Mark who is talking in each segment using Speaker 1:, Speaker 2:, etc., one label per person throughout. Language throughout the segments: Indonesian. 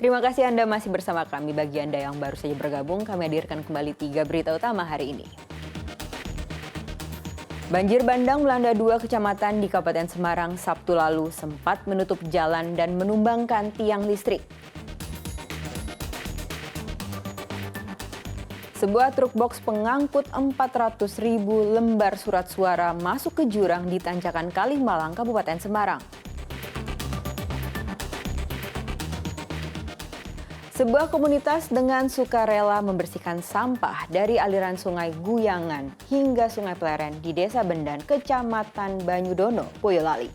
Speaker 1: Terima kasih Anda masih bersama kami. Bagi Anda yang baru saja bergabung, kami hadirkan kembali 3 berita utama hari ini. Banjir bandang melanda 2 kecamatan di Kabupaten Semarang Sabtu lalu sempat menutup jalan dan menumbangkan tiang listrik. Sebuah truk box pengangkut 400.000 lembar surat suara masuk ke jurang di Tanjakan Kalimalang, Kabupaten Semarang. Sebuah komunitas dengan sukarela membersihkan sampah dari aliran sungai Guyangan hingga Sungai Pleren di Desa Bendan, Kecamatan Banyudono, Boyolali.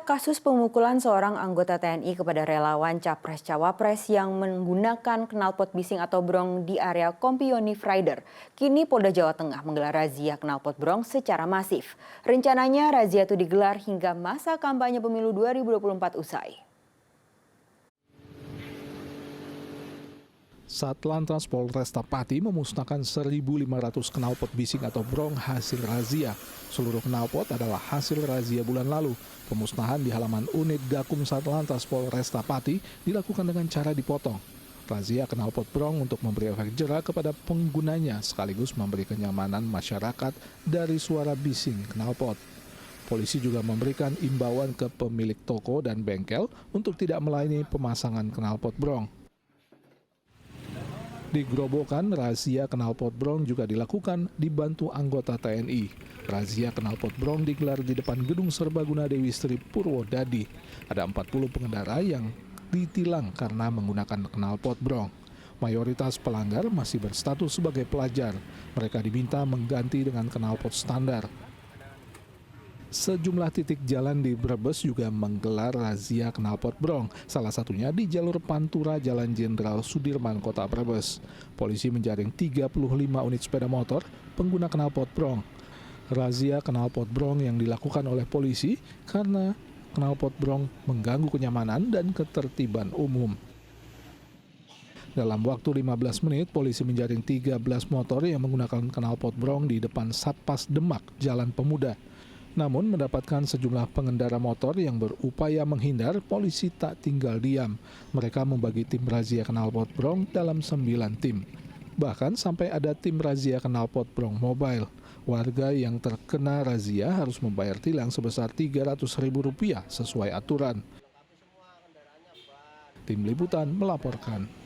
Speaker 1: Kasus pemukulan seorang anggota TNI kepada relawan Capres-Cawapres yang menggunakan knalpot bising atau brong di area Kompionif Rider. Kini Polda Jawa Tengah menggelar razia knalpot brong secara masif. Rencananya razia itu digelar hingga masa kampanye pemilu 2024 usai.
Speaker 2: Satlantas Polresta Pati memusnahkan 1.500 knalpot bising atau brong hasil razia. Seluruh knalpot adalah hasil razia bulan lalu. Pemusnahan di halaman unit Gakum Satlantas Polresta Pati dilakukan dengan cara dipotong. Razia knalpot brong untuk memberi efek jera kepada penggunanya sekaligus memberi kenyamanan masyarakat dari suara bising knalpot. Polisi juga memberikan imbauan ke pemilik toko dan bengkel untuk tidak melayani pemasangan knalpot brong. Di Grobogan, razia knalpot brong juga dilakukan dibantu anggota TNI. Razia knalpot brong digelar di depan gedung Serbaguna Dewi Sri Purwodadi. Ada 40 pengendara yang ditilang karena menggunakan knalpot brong. Mayoritas pelanggar masih berstatus sebagai pelajar. Mereka diminta mengganti dengan knalpot standar. Sejumlah titik jalan di Brebes juga menggelar razia knalpot brong, salah satunya di jalur Pantura Jalan Jenderal Sudirman, Kota Brebes. Polisi menjaring 35 unit sepeda motor pengguna knalpot brong. Razia knalpot brong yang dilakukan oleh polisi karena knalpot brong mengganggu kenyamanan dan ketertiban umum. Dalam waktu 15 menit, polisi menjaring 13 motor yang menggunakan knalpot brong di depan Satpas Demak, Jalan Pemuda. Namun mendapatkan sejumlah pengendara motor yang berupaya menghindar, polisi tak tinggal diam. Mereka membagi tim razia knalpot brong dalam 9 tim. Bahkan sampai ada tim razia knalpot brong mobile. Warga yang terkena razia harus membayar tilang sebesar Rp300.000 sesuai aturan. Tim Liputan melaporkan.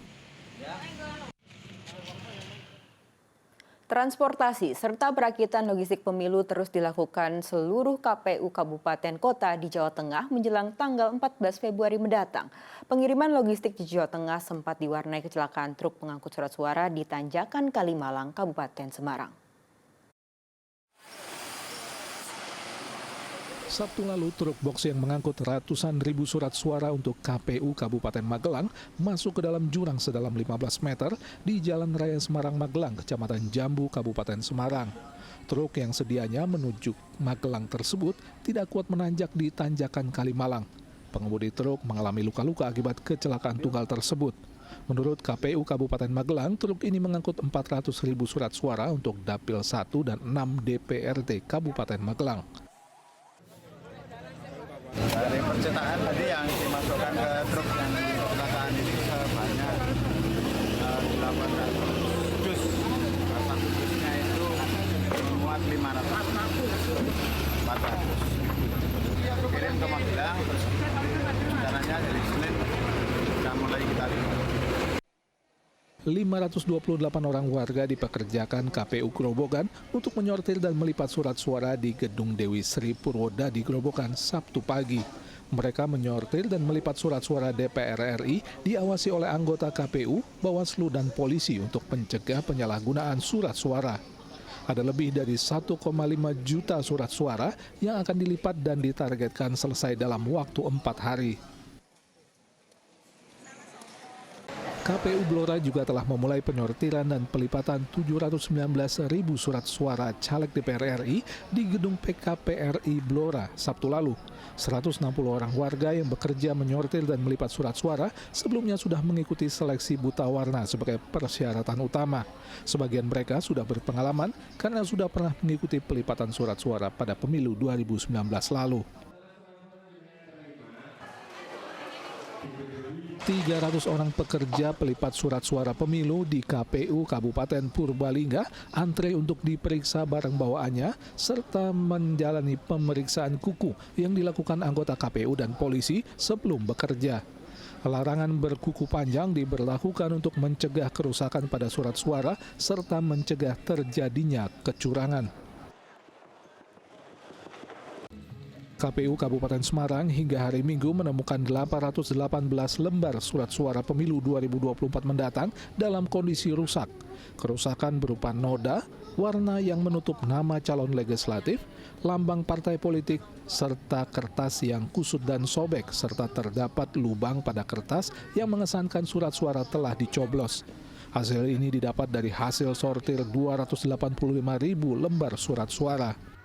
Speaker 1: Transportasi serta perakitan logistik pemilu terus dilakukan seluruh KPU Kabupaten Kota di Jawa Tengah menjelang tanggal 14 Februari mendatang. Pengiriman logistik di Jawa Tengah sempat diwarnai kecelakaan truk pengangkut surat suara di Tanjakan Kalimalang, Kabupaten Semarang.
Speaker 2: Sabtu lalu, truk box yang mengangkut ratusan ribu surat suara untuk KPU Kabupaten Magelang masuk ke dalam jurang sedalam 15 meter di Jalan Raya Semarang-Magelang, Kecamatan Jambu, Kabupaten Semarang. Truk yang sedianya menuju Magelang tersebut tidak kuat menanjak di Tanjakan Kalimalang. Pengemudi truk mengalami luka-luka akibat kecelakaan tunggal tersebut. Menurut KPU Kabupaten Magelang, truk ini mengangkut 400.000 surat suara untuk Dapil 1 dan 6 DPRD Kabupaten Magelang.
Speaker 3: Dari percetakan tadi yang dimasukkan ke truk yang kecelakaan ini sebanyak 800 dus. Satu dusnya itu memuat 400. Kirim ke Magelang, terus rencananya dari Senin sudah mulai kita lihat.
Speaker 2: 528 orang warga dipekerjakan KPU Grobogan untuk menyortir dan melipat surat suara di Gedung Dewi Sri Purwodadi Grobogan Sabtu pagi. Mereka menyortir dan melipat surat suara DPR RI diawasi oleh anggota KPU, Bawaslu, dan polisi untuk mencegah penyalahgunaan surat suara. Ada lebih dari 1,5 juta surat suara yang akan dilipat dan ditargetkan selesai dalam waktu 4 hari. KPU Blora juga telah memulai penyortiran dan pelipatan 719.000 surat suara caleg DPR RI di gedung PKPRI Blora Sabtu lalu. 160 orang warga yang bekerja menyortir dan melipat surat suara sebelumnya sudah mengikuti seleksi buta warna sebagai persyaratan utama. Sebagian mereka sudah berpengalaman karena sudah pernah mengikuti pelipatan surat suara pada pemilu 2019 lalu. 300 orang pekerja pelipat surat suara pemilu di KPU Kabupaten Purbalingga antre untuk diperiksa barang bawaannya serta menjalani pemeriksaan kuku yang dilakukan anggota KPU dan polisi sebelum bekerja. Larangan berkuku panjang diberlakukan untuk mencegah kerusakan pada surat suara serta mencegah terjadinya kecurangan. KPU Kabupaten Semarang hingga hari Minggu menemukan 818 lembar surat suara pemilu 2024 mendatang dalam kondisi rusak. Kerusakan berupa noda, warna yang menutup nama calon legislatif, lambang partai politik, serta kertas yang kusut dan sobek, serta terdapat lubang pada kertas yang mengesankan surat suara telah dicoblos. Hasil ini didapat dari hasil sortir 285.000 lembar surat suara.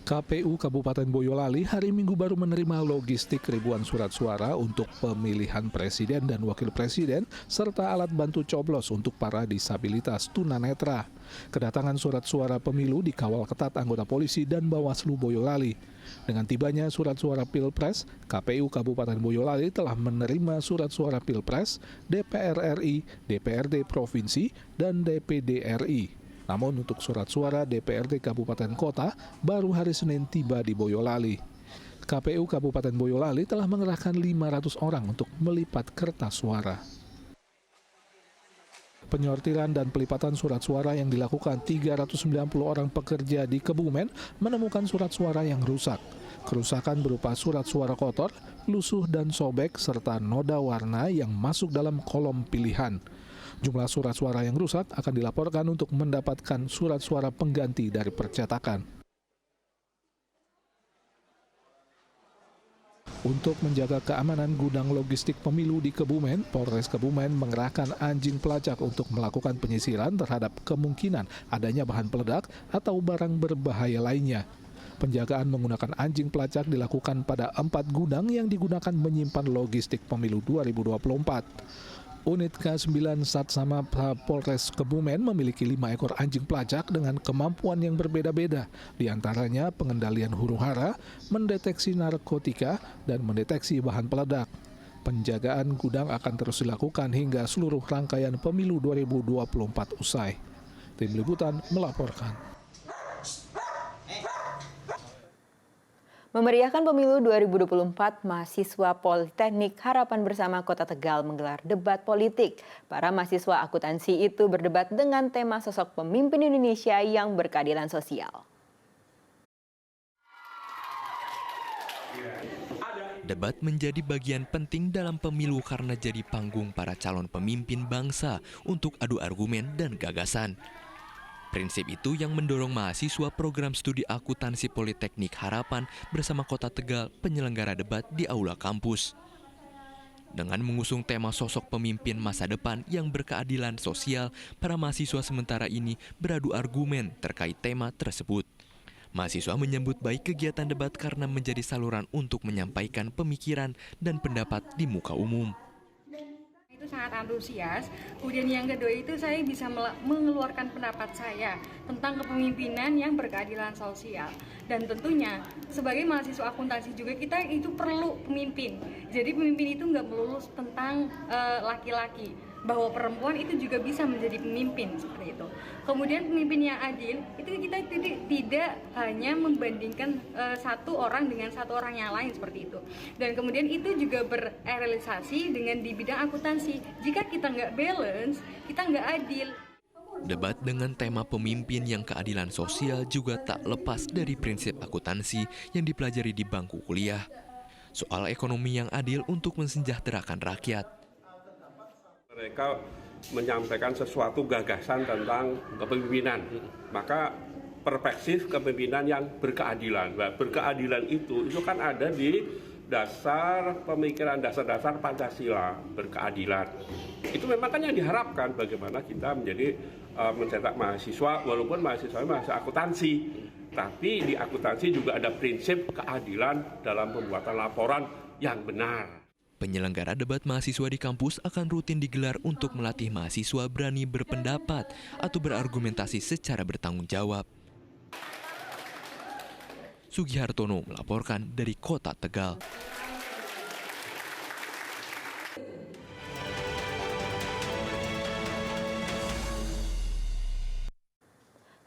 Speaker 2: KPU Kabupaten Boyolali hari Minggu baru menerima logistik ribuan surat suara untuk pemilihan presiden dan wakil presiden serta alat bantu coblos untuk para disabilitas tunanetra. Kedatangan surat suara pemilu dikawal ketat anggota polisi dan Bawaslu Boyolali. Dengan tibanya surat suara Pilpres, KPU Kabupaten Boyolali telah menerima surat suara Pilpres, DPR RI, DPRD Provinsi, dan DPD RI. Namun untuk surat suara DPRD Kabupaten Kota baru hari Senin tiba di Boyolali. KPU Kabupaten Boyolali telah mengerahkan 500 orang untuk melipat kertas suara. Penyortiran dan pelipatan surat suara yang dilakukan 390 orang pekerja di Kebumen menemukan surat suara yang rusak. Kerusakan berupa surat suara kotor, lusuh dan sobek, serta noda warna yang masuk dalam kolom pilihan. Jumlah surat suara yang rusak akan dilaporkan untuk mendapatkan surat suara pengganti dari percetakan. Untuk menjaga keamanan gudang logistik pemilu di Kebumen, Polres Kebumen mengerahkan anjing pelacak untuk melakukan penyisiran terhadap kemungkinan adanya bahan peledak atau barang berbahaya lainnya. Penjagaan menggunakan anjing pelacak dilakukan pada 4 gudang yang digunakan menyimpan logistik pemilu 2024. Unit K9 Satsama Polres Kebumen memiliki 5 ekor anjing pelacak dengan kemampuan yang berbeda-beda, di antaranya pengendalian huru-hara, mendeteksi narkotika, dan mendeteksi bahan peledak. Penjagaan gudang akan terus dilakukan hingga seluruh rangkaian pemilu 2024 usai. Tim Liputan melaporkan.
Speaker 1: Memeriahkan pemilu 2024, mahasiswa Politeknik Harapan Bersama Kota Tegal menggelar debat politik. Para mahasiswa akuntansi itu berdebat dengan tema sosok pemimpin Indonesia yang berkeadilan sosial.
Speaker 4: Debat menjadi bagian penting dalam pemilu karena jadi panggung para calon pemimpin bangsa untuk adu argumen dan gagasan. Prinsip itu yang mendorong mahasiswa program studi akuntansi Politeknik Harapan Bersama Kota Tegal penyelenggara debat di aula kampus. Dengan mengusung tema sosok pemimpin masa depan yang berkeadilan sosial, para mahasiswa sementara ini beradu argumen terkait tema tersebut. Mahasiswa menyambut baik kegiatan debat karena menjadi saluran untuk menyampaikan pemikiran dan pendapat di muka umum.
Speaker 5: Itu sangat antusias. Kemudian yang kedua itu saya bisa mengeluarkan pendapat saya tentang kepemimpinan yang berkeadilan sosial. Dan tentunya sebagai mahasiswa akuntansi juga kita itu perlu pemimpin. Jadi pemimpin itu nggak melulu tentang laki-laki, bahwa perempuan itu juga bisa menjadi pemimpin seperti itu. Kemudian pemimpin yang adil itu kita tidak hanya membandingkan satu orang dengan satu orang yang lain seperti itu. Dan kemudian itu juga berealisasi dengan di bidang akuntansi. Jika kita nggak balance, kita nggak adil.
Speaker 4: Debat dengan tema pemimpin yang keadilan sosial juga tak lepas dari prinsip akuntansi yang dipelajari di bangku kuliah. Soal ekonomi yang adil untuk mensejahterakan rakyat.
Speaker 6: Mereka menyampaikan sesuatu gagasan tentang kepemimpinan, maka perspektif kepemimpinan yang berkeadilan. Berkeadilan itu kan ada di dasar pemikiran dasar-dasar Pancasila berkeadilan. Itu memang kan yang diharapkan bagaimana kita menjadi mencetak mahasiswa, walaupun mahasiswa akuntansi, tapi di akuntansi juga ada prinsip keadilan dalam pembuatan laporan yang benar.
Speaker 4: Penyelenggara debat mahasiswa di kampus akan rutin digelar untuk melatih mahasiswa berani berpendapat atau berargumentasi secara bertanggung jawab. Sugihartono melaporkan dari Kota Tegal.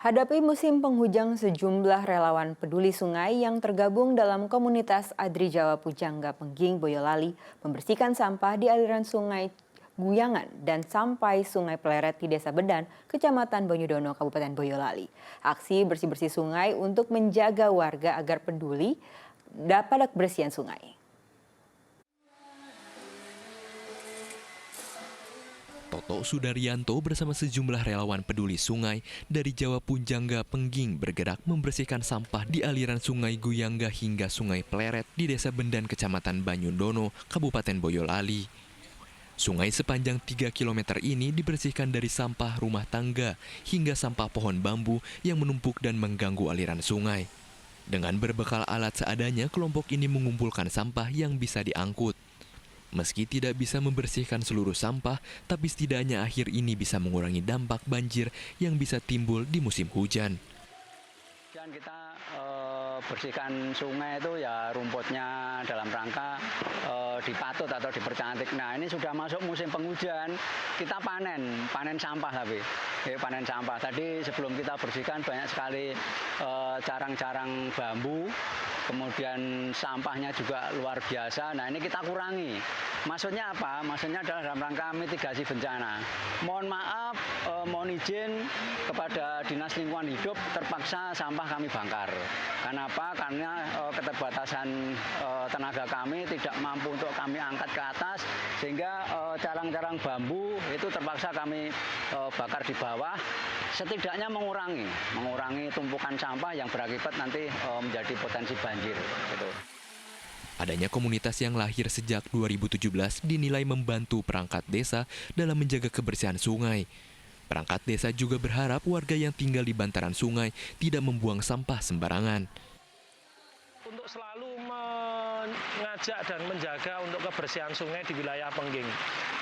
Speaker 1: Hadapi musim penghujan, sejumlah relawan peduli sungai yang tergabung dalam komunitas Adri Jawa Pujangga Pengging Boyolali membersihkan sampah di aliran sungai Guyangan dan sampai Sungai Pleret di Desa Bedan, Kecamatan Banyudono, Kabupaten Boyolali. Aksi bersih-bersih sungai untuk menjaga warga agar peduli pada kebersihan sungai.
Speaker 4: Toto Sudaryanto bersama sejumlah relawan peduli sungai dari Jawa Pujangga Pengging bergerak membersihkan sampah di aliran Sungai Guyangga hingga Sungai Pleret di Desa Bendan, Kecamatan Banyudono, Kabupaten Boyolali. Sungai sepanjang 3 km ini dibersihkan dari sampah rumah tangga hingga sampah pohon bambu yang menumpuk dan mengganggu aliran sungai. Dengan berbekal alat seadanya, kelompok ini mengumpulkan sampah yang bisa diangkut. Meski tidak bisa membersihkan seluruh sampah, tapi setidaknya akhir ini bisa mengurangi dampak banjir yang bisa timbul di musim hujan.
Speaker 7: Dan kita bersihkan sungai itu ya rumputnya dalam rangka dipatut atau dipercantik. Nah ini sudah masuk musim penghujan, kita panen sampah tapi panen sampah. Tadi sebelum kita bersihkan banyak sekali carang-carang bambu, kemudian sampahnya juga luar biasa. Nah ini kita kurangi. Maksudnya apa? Maksudnya adalah dalam rangka mitigasi bencana. Mohon maaf, mohon izin kepada Dinas Lingkungan Hidup terpaksa sampah kami bangkar. Kenapa? Karena keterbatasan tenaga kami tidak mampu untuk kami angkat ke atas, sehingga carang-carang bambu itu terpaksa kami bakar di bawah, setidaknya mengurangi tumpukan sampah yang berakibat nanti menjadi potensi banjir. Gitu.
Speaker 4: Adanya komunitas yang lahir sejak 2017 dinilai membantu perangkat desa dalam menjaga kebersihan sungai. Perangkat desa juga berharap warga yang tinggal di bantaran sungai tidak membuang sampah sembarangan.
Speaker 8: Untuk selalu mengajak dan menjaga untuk kebersihan sungai di wilayah Pengging.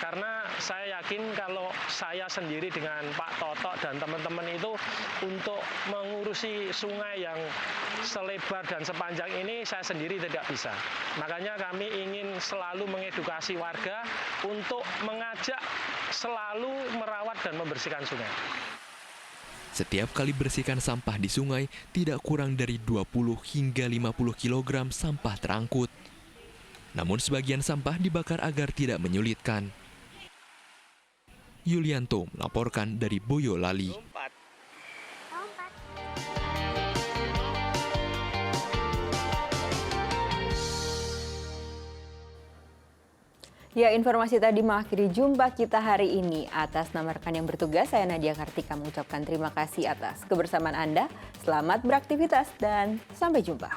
Speaker 8: Karena saya yakin kalau saya sendiri dengan Pak Toto dan teman-teman itu untuk mengurusi sungai yang selebar dan sepanjang ini saya sendiri tidak bisa. Makanya kami ingin selalu mengedukasi warga untuk mengajak selalu merawat dan membersihkan sungai.
Speaker 4: Setiap kali bersihkan sampah di sungai, tidak kurang dari 20 hingga 50 kg sampah terangkut. Namun sebagian sampah dibakar agar tidak menyulitkan. Yulianto melaporkan dari Boyolali.
Speaker 1: Ya, informasi tadi mengakhiri jumpa kita hari ini. Atas nama rekan yang bertugas, saya Nadia Kartika mengucapkan terima kasih atas kebersamaan Anda. Selamat beraktivitas dan sampai jumpa.